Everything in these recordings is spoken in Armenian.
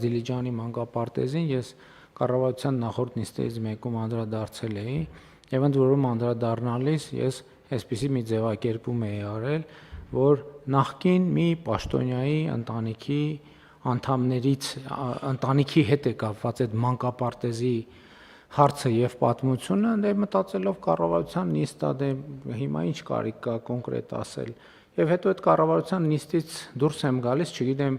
Դիլիջանի մանկապարտեզին ես կառավարության նախորդ նիստերից մեկում անդրադարձել էի եւ ընդ որում անդրադառնալիս ես այսպիսի մի ձևակերպում էի արել, որ նախկին մի պաշտոնյայի ընտանիքի հետ է կապված այդ մանկապարտեզի հարցը եւ պատմությունը, մտածելով կառավարության նիստ է, հիմա ինչ կարիք կա կոնկրետ ասել։ Եվ հետո այդ կառավարության նիստից դուրս եմ գալիս, չգիտեմ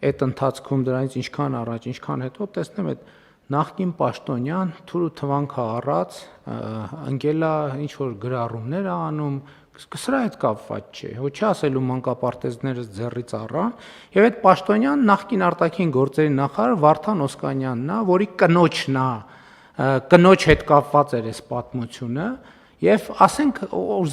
այդ ընթացքում դրանից ինչքան առաջ, ինչքան հետո տեսնեմ այդ նախկին պաշտոնյան թուրու թվանքը առած ընկելա ինչ որ գրառումներ է անում, սրա հետ կապված չէ, ոչ ասելու մանկապարտեզները ձեռից առա, եւ այդ պաշտոնյան նախկին արտաքին գործերի նախարար Վարդան Օսկանյանն է, որի կնոջն է, կնոջ հետ կապված էր այս պատմությունը, եւ ասենք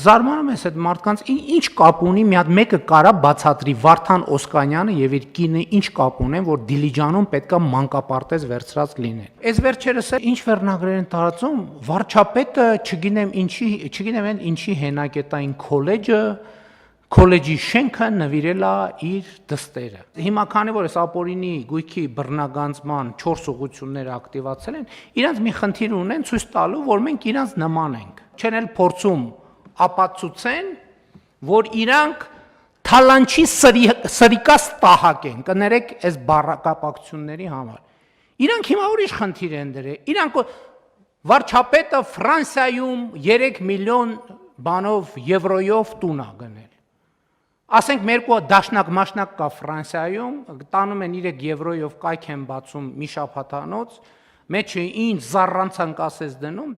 զարմանում ես այդ մարդկանց ինչ կապ ունի, մի հատ մեկը կարա բացատրի Վարդան Օսկանյանը եւ իր կինը ինչ կապ ունեն, որ Դիլիջանում պետքա մանկապարտեզ վերցրած լինեն։ Այս վերջերս ինչ վերնագրեր են տարածում, վարչապետը, չգիտեմ ինչի հենակետային քոլեջի շենքը նվիրել է իր դստերը։ Հիմա քանի որ այս ապօրինի գույքի բռնագանձման 4 ուղղությունները ակտիվացել են, իրանց մի խնդիր ունեն ցույց տալու, որ մենք իրանց նման ենք։ Չեն էլ փորձում ապացուցեն, որ իրանք թալանչի սրիկաս տահակ են, կներեք այս բառակապակցությունների համար։ Իրանք հիմա ուրիշ խնդիր են դրել։ Իրանք վարչապետը Ֆրանսիայում 3 միլիոն եվրոյով տուն է գնել։ Ասենք մերկու դաշնակ մաշնակ կա Ֆրանսիայում, տանում են 3 եվրոյով կայք են բացում մի շաբաթանոց, մեջը ինչ զառանցանք ասես դնում,